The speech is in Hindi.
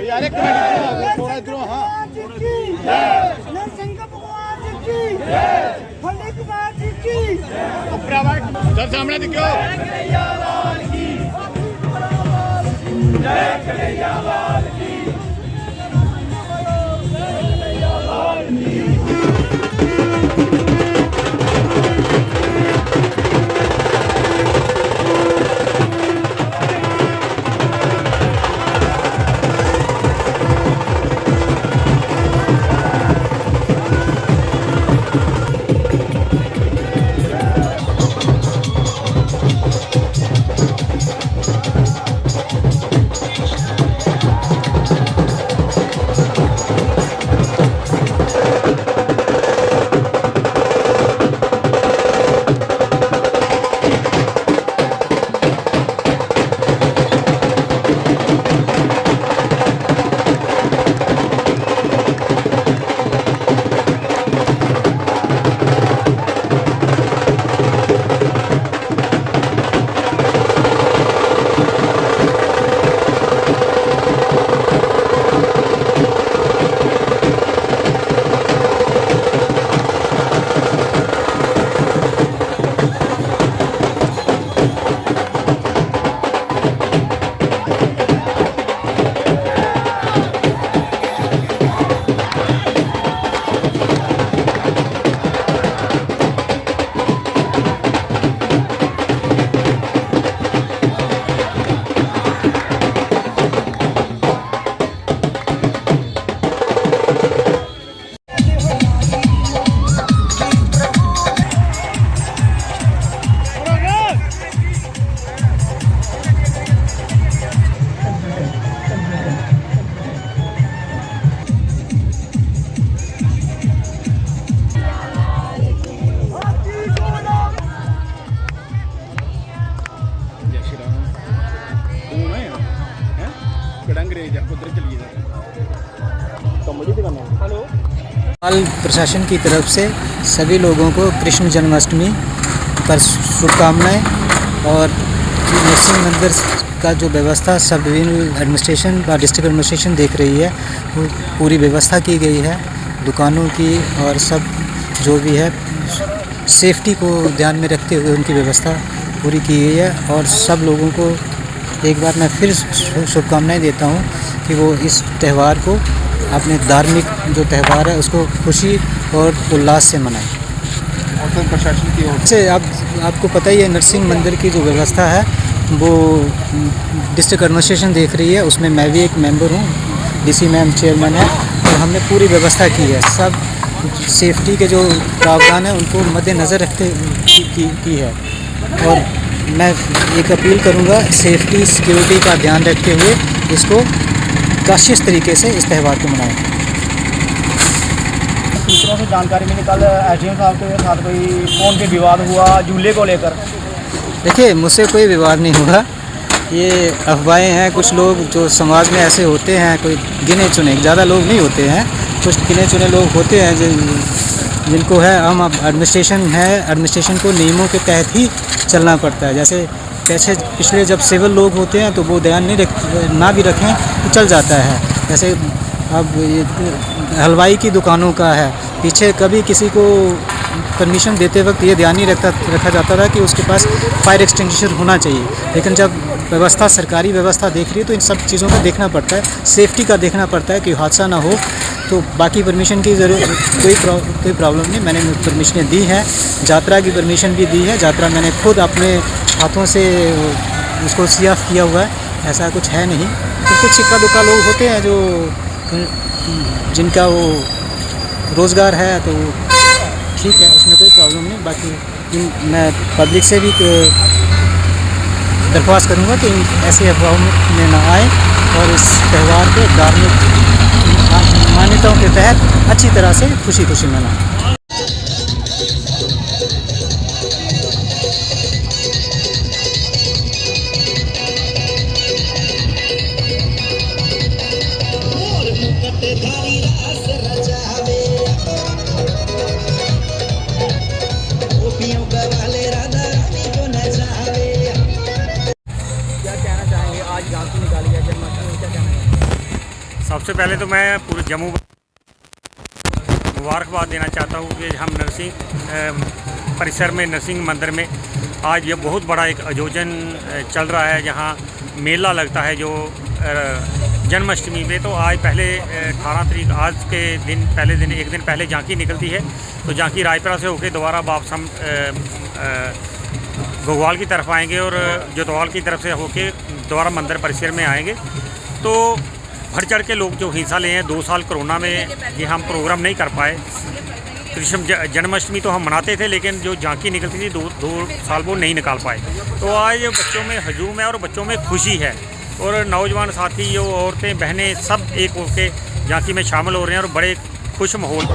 यार एक मिनट थोड़ा इधर हां नरसिंह भगवान जी की फली कुमार जी की सर सामने दिखो जय कन्हैया लाल की प्रशासन की तरफ से सभी लोगों को कृष्ण जन्माष्टमी पर शुभकामनाएं और नरसिंह मंदिर का जो व्यवस्था सब डिवीजनल एडमिनिस्ट्रेशन व डिस्ट्रिक्ट एडमिनिस्ट्रेशन देख रही है वो पूरी व्यवस्था की गई है दुकानों की और सब जो भी है सेफ्टी को ध्यान में रखते हुए उनकी व्यवस्था पूरी की गई है और सब लोगों को एक बार मैं फिर शुभकामनाएं देता हूं कि वो इस त्यौहार को अपने धार्मिक जो त्यौहार है उसको खुशी और उल्लास से मनाएं। और प्रशासन की ओर से आपको पता ही है नरसिंह मंदिर की जो व्यवस्था है वो डिस्ट्रिक्ट एडमिनिस्ट्रेशन देख रही है, उसमें मैं भी एक मेंबर हूँ, डीसी मैम चेयरमैन है और हमने पूरी व्यवस्था की है। सब सेफ्टी के जो प्रावधान है उनको मद्देनज़र रखते की है और मैं एक अपील करूँगा सेफ्टी सिक्योरिटी का ध्यान रखते हुए इसको काशिश तरीके से इस त्यौहार को मनाएं। सूत्रों से जानकारी मिली कल एसडीएम साहब के साथ कोई फोन पे विवाद हुआ झूले को लेकर। देखिए मुझसे कोई विवाद नहीं हुआ, ये अफवाहें हैं। कुछ लोग जो समाज में ऐसे होते हैं, कोई गिने चुने, ज़्यादा लोग नहीं होते हैं, कुछ गिने चुने लोग होते हैं जिनको है हम एडमिनिस्ट्रेशन है, एडमिनिस्ट्रेशन को नियमों के तहत ही चलना पड़ता है। जैसे पिछले जब सिविल लोग होते हैं तो वो ध्यान ना भी रखें तो चल जाता है। जैसे अब ये हलवाई की दुकानों का है, पीछे कभी किसी को परमिशन देते वक्त ये ध्यान नहीं रखा जाता था कि उसके पास फायर एक्सटिंग्विशर होना चाहिए, लेकिन जब व्यवस्था सरकारी व्यवस्था देख रही है तो इन सब चीज़ों का देखना पड़ता है, सेफ्टी का देखना पड़ता है कि हादसा ना हो। तो बाकी परमिशन की कोई प्रॉब्लम नहीं, मैंने परमिशनें दी हैं, यात्रा की परमिशन भी दी है। यात्रा मैंने खुद अपने हाथों से उसको सियाफ किया हुआ है, ऐसा कुछ है नहीं। तो कुछ इक्का दुक्का लोग होते हैं जो जिनका वो रोज़गार है तो ठीक है, उसमें कोई प्रॉब्लम नहीं। बाकी मैं पब्लिक से भी दरख्वास्त करूँगा कि ऐसे अफवाहों में ना आए और इस त्यौहार को धार्मिक मान्यताओं के तहत अच्छी तरह से खुशी खुशी मनाएं। क्या कहना चाहेंगे, आज झांकी निकाली है? सबसे पहले तो मैं पूरे जम्मू मुबारकबाद देना चाहता हूँ कि हम नरसिंह परिसर में नरसिंह मंदिर में आज ये बहुत बड़ा एक आयोजन चल रहा है। यहाँ मेला लगता है जो जन्माष्टमी में। तो आज पहले 18 तारीख आज के दिन पहले दिन एक दिन पहले झांकी निकलती है। तो झांकी रायपुरा से होकर दोबारा वापस हम घोवाल की तरफ आएंगे और जोतवाल की तरफ से होके दोबारा मंदिर परिसर में आएंगे। तो बढ़ चढ़ के लोग जो हिस्सा लिए हैं, 2 साल कोरोना में ये हम प्रोग्राम नहीं कर पाए। कृष्ण जन्माष्टमी तो हम मनाते थे, लेकिन जो झांकी निकलती थी 2 साल वो नहीं निकाल पाए। तो आज बच्चों में हजूम है और बच्चों में खुशी है और नौजवान साथी जो औरतें बहनें सब एक होकर झांकी में शामिल हो रहे हैं और बड़े खुश माहौल